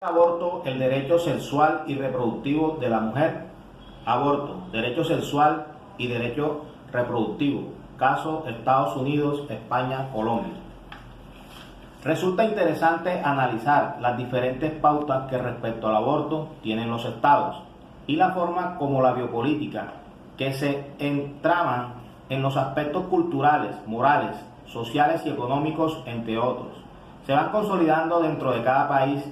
Aborto, el derecho sexual y reproductivo de la mujer. Aborto, derecho sexual y derecho reproductivo. Caso Estados Unidos, España, Colombia. Resulta interesante analizar las diferentes pautas que respecto al aborto tienen los estados y la forma como la biopolítica que se entraman en los aspectos culturales, morales, sociales y económicos, entre otros, se van consolidando dentro de cada país.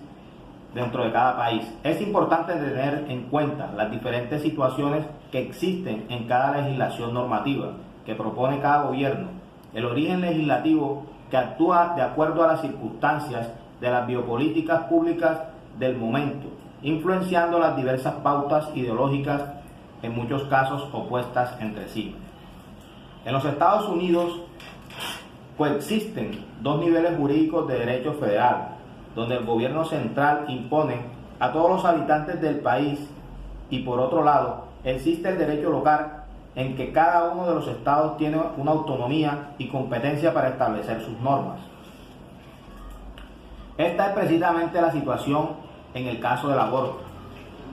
Es importante tener en cuenta las diferentes situaciones que existen en cada legislación normativa que propone cada gobierno, el origen legislativo que actúa de acuerdo a las circunstancias de las biopolíticas públicas del momento, influenciando las diversas pautas ideológicas, en muchos casos opuestas entre sí. En los Estados Unidos coexisten dos niveles jurídicos de derecho federal, donde el gobierno central impone a todos los habitantes del país, y por otro lado existe el derecho local, en que cada uno de los estados tiene una autonomía y competencia para establecer sus normas. Esta es precisamente la situación en el caso del aborto,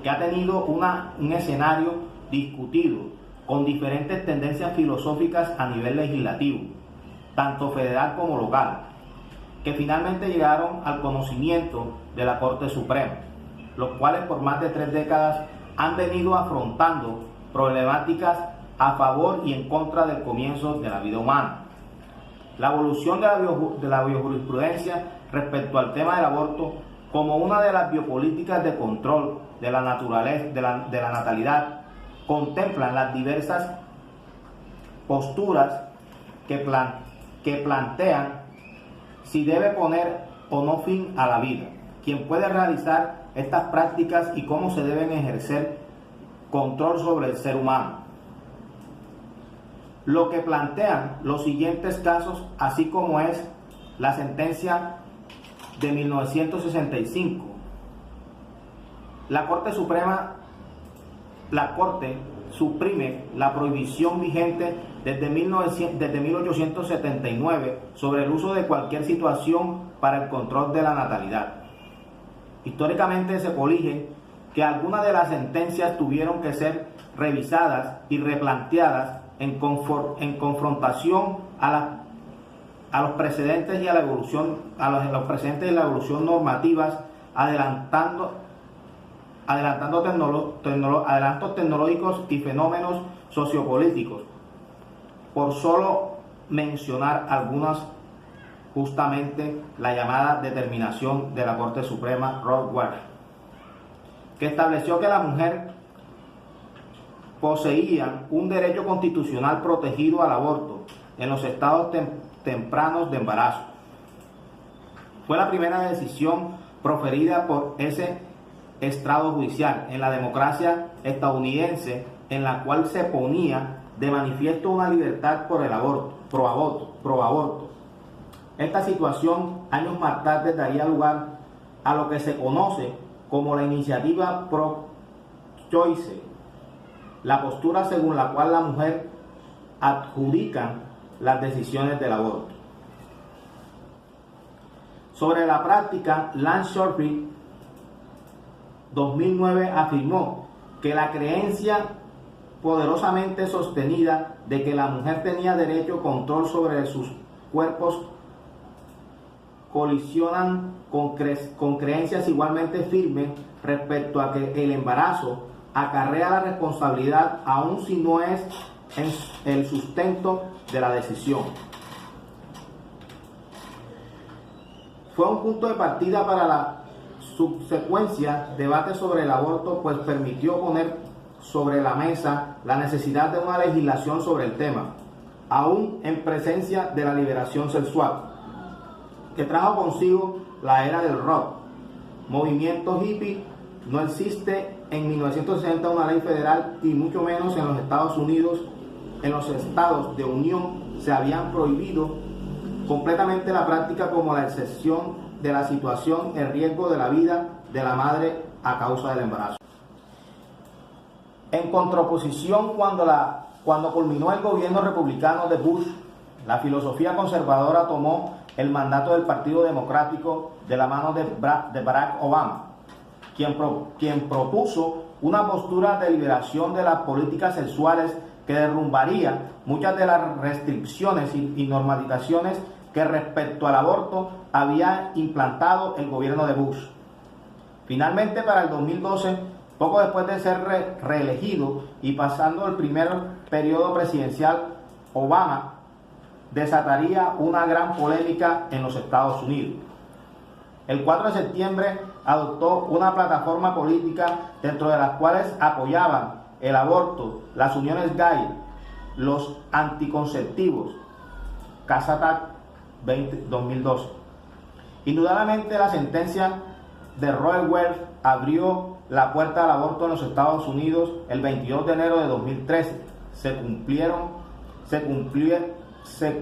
que ha tenido un escenario discutido con diferentes tendencias filosóficas a nivel legislativo, tanto federal como local, que finalmente llegaron al conocimiento de la Corte Suprema, los cuales por más de 3 décadas han venido afrontando problemáticas a favor y en contra del comienzo de la vida humana. La evolución de la biojurisprudencia respecto al tema del aborto como una de las biopolíticas de control de la naturaleza, de la natalidad, contemplan las diversas posturas que plantean si debe poner o no fin a la vida, quién puede realizar estas prácticas y cómo se deben ejercer control sobre el ser humano. Lo que plantean los siguientes casos, así como es la sentencia de 1965. La Corte suprime la prohibición vigente desde 1879 sobre el uso de cualquier situación para el control de la natalidad. Históricamente se colige que algunas de las sentencias tuvieron que ser revisadas y replanteadas en confrontación a los precedentes y a la evolución, los precedentes y la evolución normativas, adelantos tecnológicos y fenómenos sociopolíticos, por solo mencionar algunas, justamente la llamada determinación de la Corte Suprema Roe Wade, que estableció que la mujer poseía un derecho constitucional protegido al aborto en los estados tempranos de embarazo. Fue la primera decisión proferida por ese estrado judicial en la democracia estadounidense, en la cual se ponía de manifiesto una libertad por el aborto, pro aborto. Esta situación años más tarde daría lugar a lo que se conoce como la iniciativa pro-choice, la postura según la cual la mujer adjudica las decisiones del aborto. Sobre la práctica, Lance Shortridge 2009 afirmó que la creencia poderosamente sostenida de que la mujer tenía derecho a control sobre sus cuerpos colisionan con creencias igualmente firmes respecto a que el embarazo acarrea la responsabilidad, aun si no es el sustento de la decisión. Fue un punto de partida para la subsecuencia debate sobre el aborto, pues permitió poner sobre la mesa la necesidad de una legislación sobre el tema, aún en presencia de la liberación sexual, que trajo consigo la era del rock, movimiento hippie. No existe en 1960 una ley federal, y mucho menos en los Estados Unidos. En los estados de unión se habían prohibido completamente la práctica, como la excepción de la situación en riesgo de la vida de la madre a causa del embarazo. En contraposición, cuando culminó el gobierno republicano de Bush, la filosofía conservadora tomó el mandato del Partido Democrático de la mano de Barack Obama, quien propuso una postura de liberación de las políticas sexuales que derrumbaría muchas de las restricciones y normatizaciones que respecto al aborto había implantado el gobierno de Bush. Finalmente, para el 2012, poco después de ser reelegido y pasando el primer periodo presidencial, Obama desataría una gran polémica en los Estados Unidos. El 4 de septiembre adoptó una plataforma política dentro de las cuales apoyaban el aborto, las uniones gay, los anticonceptivos, Casa 2012. Indudablemente la sentencia de Roe Wade abrió la puerta al aborto en los Estados Unidos el 22 de enero de 2013. Se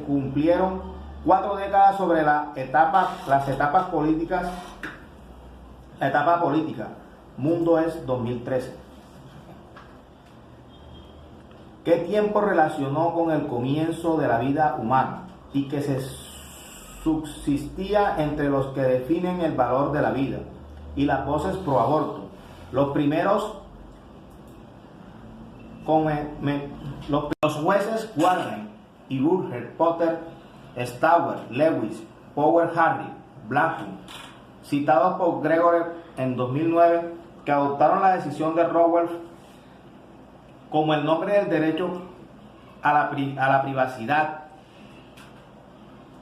cumplieron 4 décadas sobre las etapas políticas. La etapa política. Mundo es 2013. ¿Qué tiempo relacionó con el comienzo de la vida humana y que se subsistía entre los que definen el valor de la vida y las voces pro aborto? Los primeros los jueces Warren y Burger, Potter, Stauer, Lewis, Power, Harry, Blackmun, citados por Gregory en 2009, que adoptaron la decisión de Roe como el nombre del derecho a la privacidad,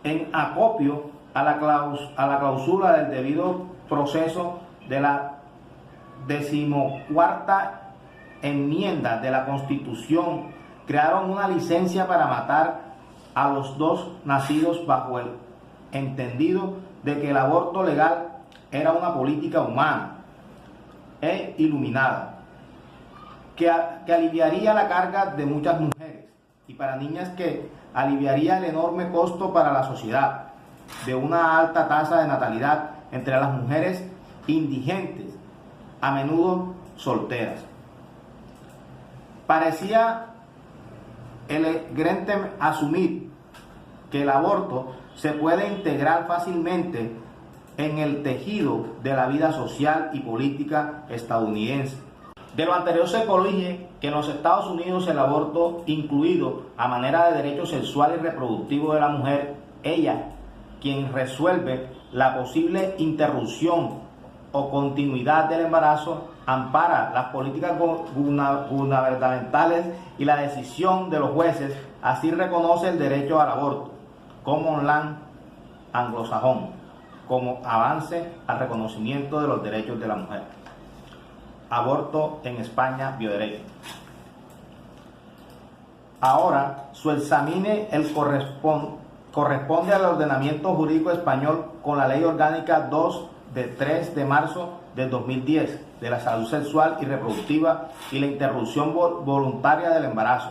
en acopio a la cláusula del debido proceso de la 14ª enmienda de la Constitución, crearon una licencia para matar a los dos nacidos bajo el entendido de que el aborto legal era una política humana e iluminada, que aliviaría la carga de muchas mujeres y para niñas, que aliviaría el enorme costo para la sociedad de una alta tasa de natalidad entre las mujeres indigentes, a menudo solteras. Parecía elegante asumir que el aborto se puede integrar fácilmente en el tejido de la vida social y política estadounidense. De lo anterior se colige que en los Estados Unidos el aborto, incluido a manera de derecho sexual y reproductivo de la mujer, ella quien resuelve la posible interrupción o continuidad del embarazo, ampara las políticas gubernamentales y la decisión de los jueces, así reconoce el derecho al aborto, common law anglosajón, como avance al reconocimiento de los derechos de la mujer. Aborto en España, bioderecho. Ahora, su examine corresponde al ordenamiento jurídico español con la Ley Orgánica 2 de 3 de marzo del 2010 de la salud sexual y reproductiva y la interrupción voluntaria del embarazo,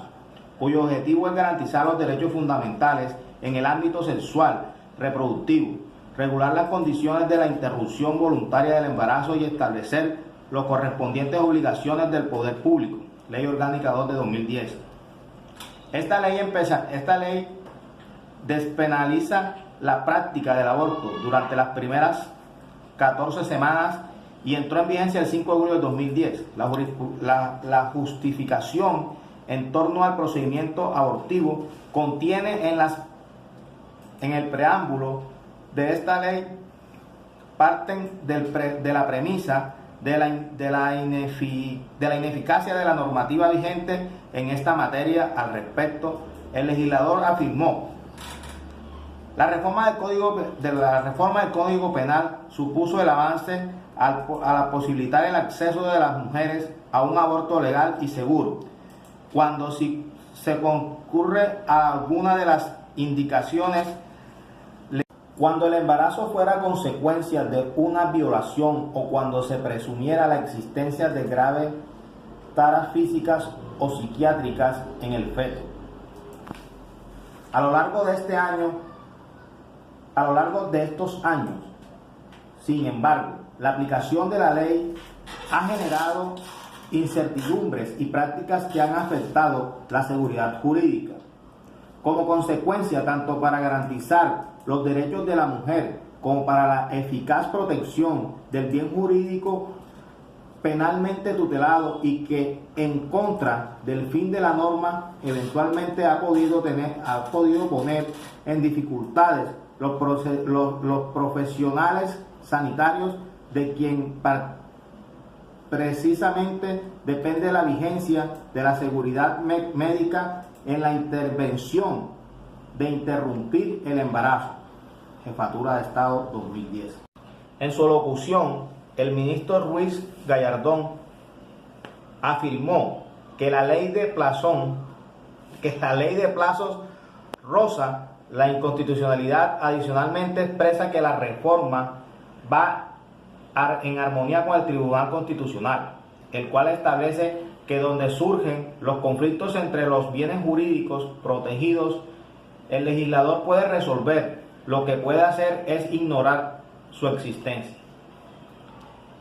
cuyo objetivo es garantizar los derechos fundamentales en el ámbito sexual reproductivo, regular las condiciones de la interrupción voluntaria del embarazo y establecer las correspondientes obligaciones del poder público. Ley Orgánica 2 de 2010. Esta ley despenaliza la práctica del aborto durante las primeras 14 semanas y entró en vigencia el 5 de julio de 2010. La justificación en torno al procedimiento abortivo contiene en el preámbulo de esta ley parten de la premisa de la ineficacia de la normativa vigente en esta materia. Al respecto, el legislador afirmó: la reforma del Código Penal supuso el avance a posibilitar el acceso de las mujeres a un aborto legal y seguro, cuando si se concurre a alguna de las indicaciones. Cuando el embarazo fuera consecuencia de una violación o cuando se presumiera la existencia de graves taras físicas o psiquiátricas en el feto. A lo largo de estos años, sin embargo, la aplicación de la ley ha generado incertidumbres y prácticas que han afectado la seguridad jurídica. Como consecuencia, tanto para garantizar los derechos de la mujer como para la eficaz protección del bien jurídico, penalmente tutelado y que en contra del fin de la norma eventualmente ha podido poner en dificultades los profesionales sanitarios de quien precisamente depende la vigencia de la seguridad médica en la intervención de interrumpir el embarazo. Jefatura de Estado 2010. En su locución, el ministro Ruiz Gallardón afirmó que la ley de plazos roza la inconstitucionalidad. Adicionalmente expresa que la reforma va en armonía con el Tribunal Constitucional, el cual establece que donde surgen los conflictos entre los bienes jurídicos protegidos, el legislador puede resolver. Lo que puede hacer es ignorar su existencia.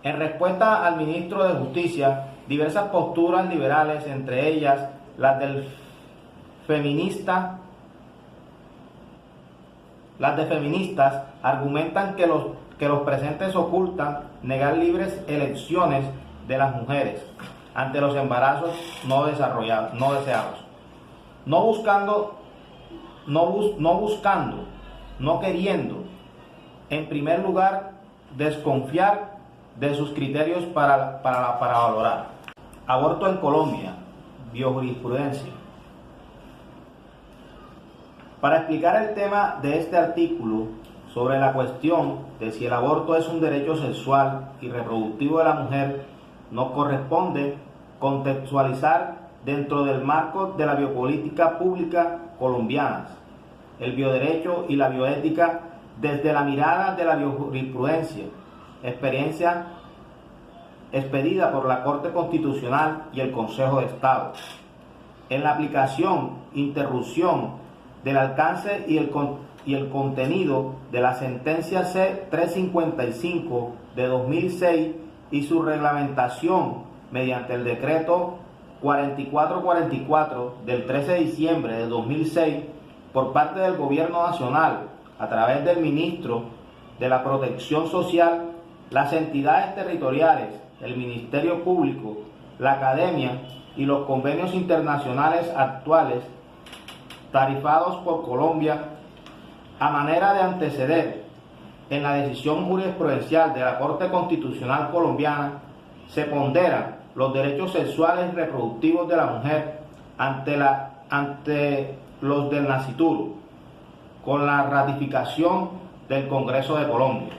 En respuesta al ministro de Justicia, diversas posturas liberales, entre ellas las de feministas, argumentan que los presentes ocultan negar libres elecciones de las mujeres ante los embarazos no deseados, no queriendo, en primer lugar, desconfiar de sus criterios para valorar. Aborto en Colombia, biojurisprudencia. Para explicar el tema de este artículo sobre la cuestión de si el aborto es un derecho sexual y reproductivo de la mujer, nos corresponde contextualizar dentro del marco de la biopolítica pública colombiana, el bioderecho y la bioética desde la mirada de la biojurisprudencia, experiencia expedida por la Corte Constitucional y el Consejo de Estado, en la aplicación, interrupción del alcance y el contenido de la sentencia C-355 de 2006 y su reglamentación mediante el decreto 4444 del 13 de diciembre de 2006 por parte del Gobierno Nacional a través del Ministro de la Protección Social, las entidades territoriales, el Ministerio Público, la Academia y los convenios internacionales actuales tarifados por Colombia a manera de anteceder en la decisión jurisprudencial de la Corte Constitucional colombiana, se ponderan los derechos sexuales y reproductivos de la mujer ante los del nascituro, con la ratificación del Congreso de Colombia.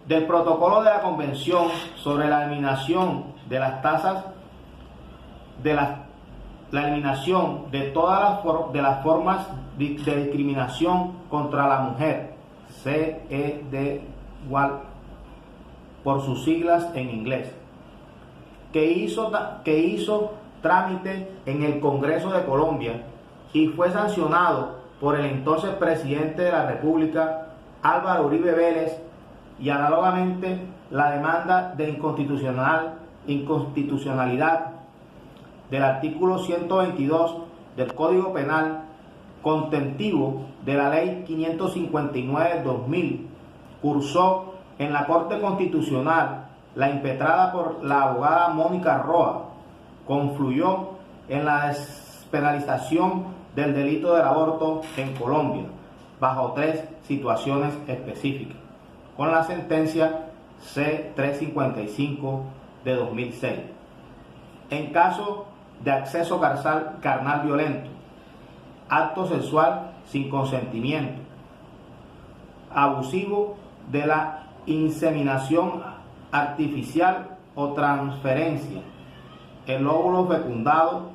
Del protocolo de la Convención sobre la eliminación de las tasas la eliminación de todas las formas de discriminación contra la mujer, CEDAW por sus siglas en inglés, que hizo trámite en el Congreso de Colombia y fue sancionado por el entonces presidente de la República, Álvaro Uribe Vélez, y análogamente la demanda de inconstitucionalidad del artículo 122 del Código Penal, contentivo de la Ley 559/2000, cursó en la Corte Constitucional, la impetrada por la abogada Mónica Roa, confluyó en la despenalización del delito del aborto en Colombia, bajo 3 situaciones específicas, con la sentencia C-355 de 2006. En caso de acceso carnal violento, acto sexual sin consentimiento, abusivo de la inseminación artificial o transferencia, el óvulo fecundado,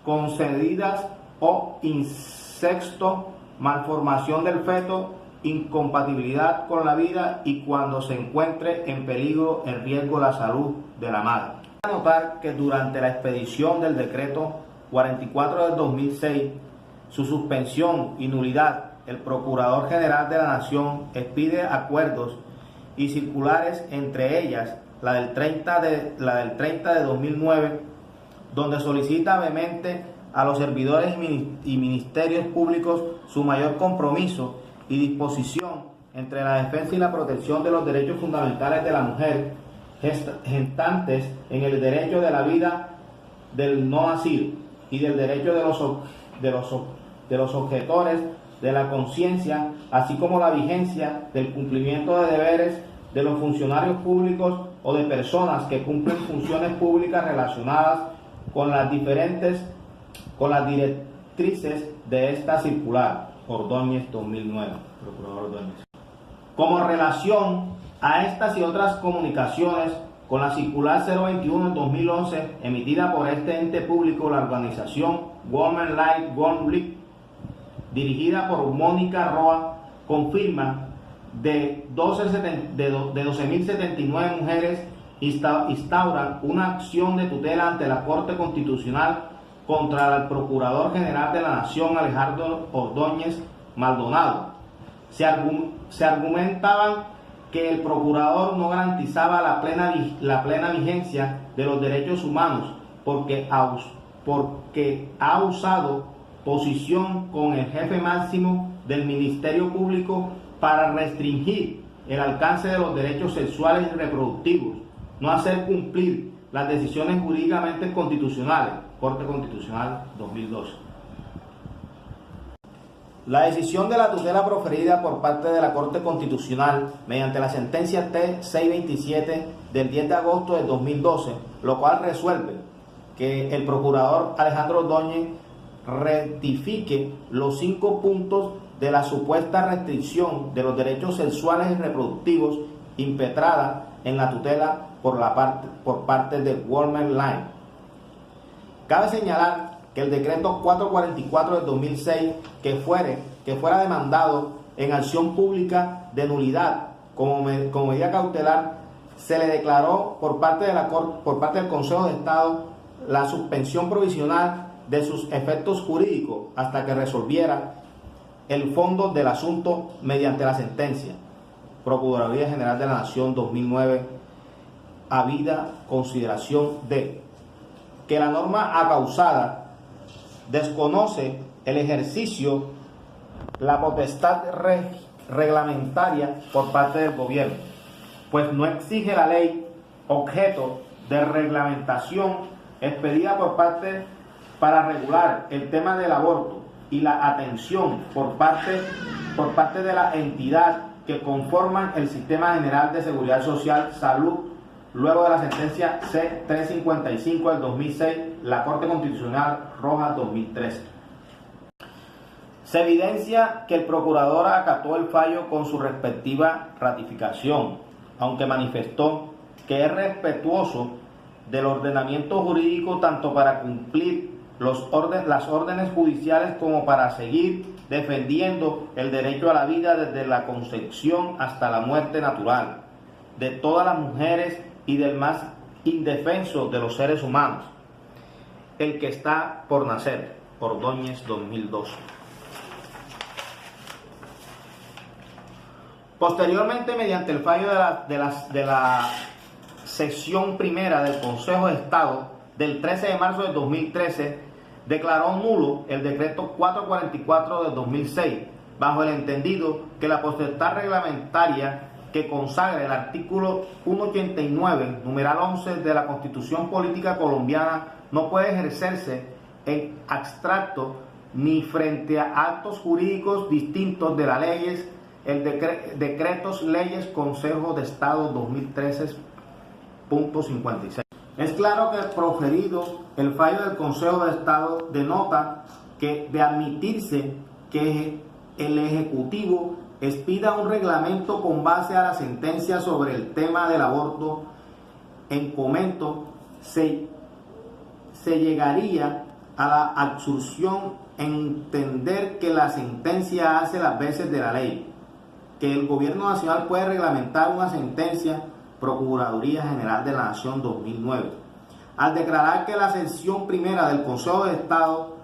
concedidas o incesto, malformación del feto, incompatibilidad con la vida y cuando se encuentre en peligro en riesgo la salud de la madre. Hay que notar que durante la expedición del decreto 44 del 2006, su suspensión y nulidad, el Procurador General de la Nación expide acuerdos y circulares, entre ellas la del 30 de 2009, donde solicita vehemente a los servidores y ministerios públicos su mayor compromiso y disposición entre la defensa y la protección de los derechos fundamentales de la mujer gestantes en el derecho de la vida del no nacido y del derecho de los objetores de la conciencia, así como la vigencia del cumplimiento de deberes de los funcionarios públicos o de personas que cumplen funciones públicas relacionadas con las directrices de esta circular. Ordóñez 2009, Procurador Ordóñez. Como relación a estas y otras comunicaciones, con la circular 021/2011 emitida por este ente público, la organización Women Like Women, dirigida por Mónica Roa, confirma de 12.079 mujeres instauran una acción de tutela ante la Corte Constitucional contra el Procurador General de la Nación, Alejandro Ordóñez Maldonado. Se argumentaban que el procurador no garantizaba la plena vigencia de los derechos humanos porque ha usado posición con el jefe máximo del Ministerio Público para restringir el alcance de los derechos sexuales y reproductivos, no hacer cumplir las decisiones jurídicamente constitucionales. Corte Constitucional 2012. La decisión de la tutela proferida por parte de la Corte Constitucional mediante la sentencia T-627 del 10 de agosto de 2012, lo cual resuelve que el procurador Alejandro Ordóñez rectifique los 5 puntos de la supuesta restricción de los derechos sexuales y reproductivos impetrada en la tutela por parte de Women Like. Cabe señalar que el decreto 444 del 2006 que fuera demandado en acción pública de nulidad como medida cautelar, se le declaró por parte del Consejo de Estado la suspensión provisional de sus efectos jurídicos hasta que resolviera el fondo del asunto mediante la sentencia Procuraduría General de la Nación 2009, habida consideración de que la norma acausada desconoce el ejercicio, la potestad reglamentaria por parte del gobierno, pues no exige la ley objeto de reglamentación expedida por parte para regular el tema del aborto y la atención por parte de la entidad que conforman el Sistema General de Seguridad Social, Salud, luego de la sentencia C-355 del 2006, la Corte Constitucional Rojas 2013. Se evidencia que el procurador acató el fallo con su respectiva ratificación, aunque manifestó que es respetuoso del ordenamiento jurídico tanto para cumplir las órdenes judiciales como para seguir defendiendo el derecho a la vida desde la concepción hasta la muerte natural de todas las mujeres y del más indefenso de los seres humanos, el que está por nacer. Ordóñez 2012. Posteriormente, mediante el fallo de la sección primera del Consejo de Estado del 13 de marzo de 2013, declaró nulo el decreto 444 del 2006, bajo el entendido que la potestad reglamentaria que consagra el artículo 189, numeral 11 de la Constitución Política Colombiana no puede ejercerse en abstracto ni frente a actos jurídicos distintos de las leyes, decretos, leyes, Consejo de Estado 2013.56. Es claro que proferido el fallo del Consejo de Estado denota que de admitirse que el Ejecutivo expida un reglamento con base a la sentencia sobre el tema del aborto, en comento se llegaría a la absurción en entender que la sentencia hace las veces de la ley, que el Gobierno Nacional puede reglamentar una sentencia Procuraduría General de la Nación 2009, al declarar que la sección primera del Consejo de Estado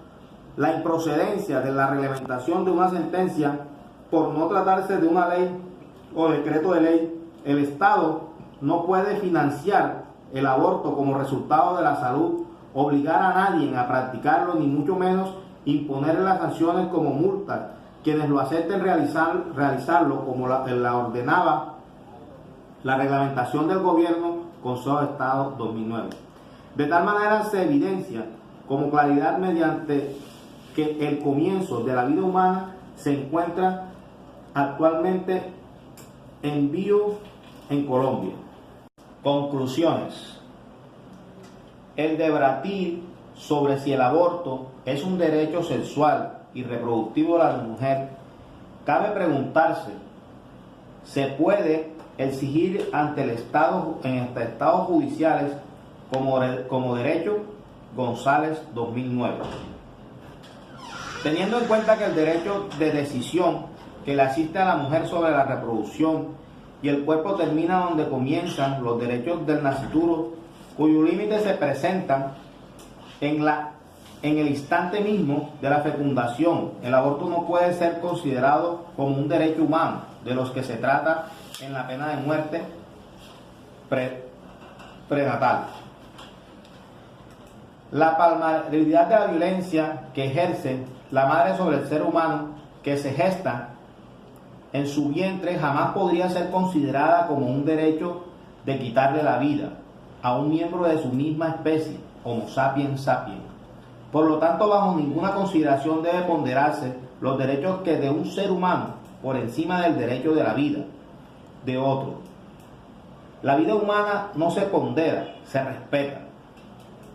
la improcedencia de la reglamentación de una sentencia por no tratarse de una ley o decreto de ley, el Estado no puede financiar el aborto como resultado de la salud, obligar a nadie a practicarlo, ni mucho menos imponer las sanciones como multas, quienes lo acepten realizarlo como la ordenaba la reglamentación del Gobierno Consejo de Estado 2009. De tal manera se evidencia como claridad mediante que el comienzo de la vida humana se encuentra actualmente en vivo en Colombia. Conclusiones. El debatir sobre si el aborto es un derecho sexual y reproductivo de la mujer, cabe preguntarse, ¿se puede exigir ante el Estado, en estados judiciales, como derecho? González, 2009. Teniendo en cuenta que el derecho de decisión que le asiste a la mujer sobre la reproducción y el cuerpo termina donde comienzan los derechos del nascituro, cuyos límites se presentan en el instante mismo de la fecundación, el aborto no puede ser considerado como un derecho humano, de los que se trata en la pena de muerte prenatal. La palmaridad de la violencia que ejerce la madre sobre el ser humano que se gesta en su vientre jamás podría ser considerada como un derecho de quitarle la vida a un miembro de su misma especie, Homo sapiens sapiens. Por lo tanto, bajo ninguna consideración debe ponderarse los derechos que de un ser humano por encima del derecho de la vida de otro. La vida humana no se pondera, se respeta.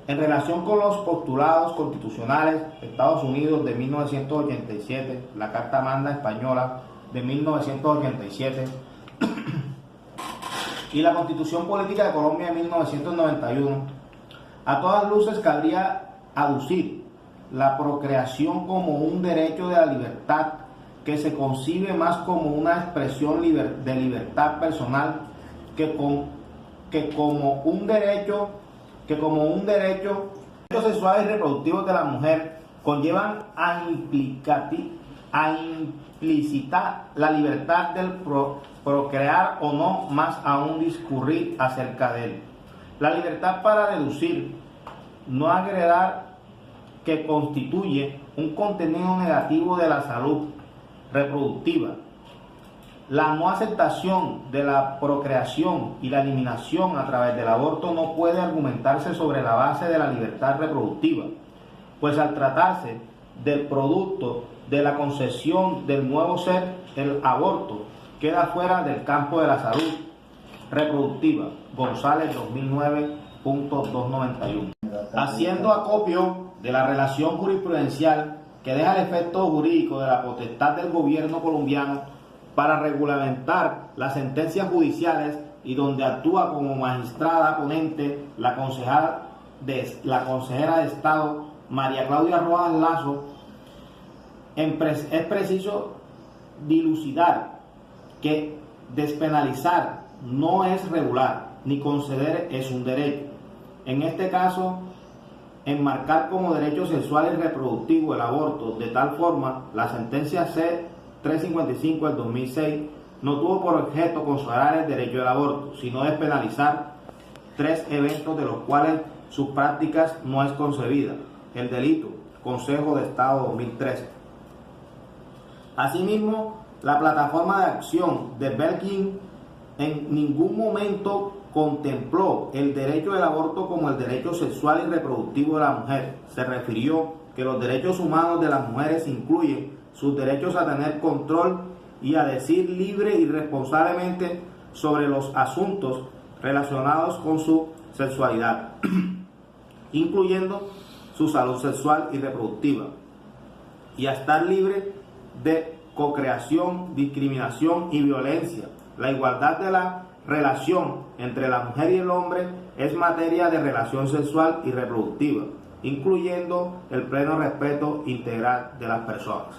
En relación con los postulados constitucionales, Estados Unidos de 1987, la Carta Magna Española de 1987 y la Constitución Política de Colombia de 1991, a todas luces cabría aducir la procreación como un derecho de la libertad que se concibe más como una expresión de libertad personal que como un derecho sexual y reproductivo de la mujer conllevan a implicitar la libertad del procrear o no, más aún discurrir acerca de él. La libertad para deducir, no agregar, que constituye un contenido negativo de la salud reproductiva. La no aceptación de la procreación y la eliminación a través del aborto no puede argumentarse sobre la base de la libertad reproductiva, pues al tratarse del producto de la concepción del nuevo ser, el aborto queda fuera del campo de la salud reproductiva. González, 2009.291. Haciendo acopio de la relación jurisprudencial que deja el efecto jurídico de la potestad del gobierno colombiano para regulamentar las sentencias judiciales y donde actúa como magistrada ponente la consejera de Estado María Claudia Rojas Lazo, es preciso dilucidar que despenalizar no es regular, ni conceder es un derecho. En este caso, enmarcar como derecho sexual y reproductivo el aborto, de tal forma, la sentencia C-355 del 2006 no tuvo por objeto consagrar el derecho del aborto, sino despenalizar tres eventos de los cuales sus prácticas no es concebida: el delito, Consejo de Estado 2013. Asimismo, la plataforma de acción de Belkin en ningún momento contempló el derecho del aborto como el derecho sexual y reproductivo de la mujer. Se refirió que los derechos humanos de las mujeres incluyen sus derechos a tener control y a decir libre y responsablemente sobre los asuntos relacionados con su sexualidad, incluyendo su salud sexual y reproductiva, y a estar libre de procreación, discriminación y violencia. La igualdad de la relación entre la mujer y el hombre es materia de relación sexual y reproductiva, incluyendo el pleno respeto integral de las personas.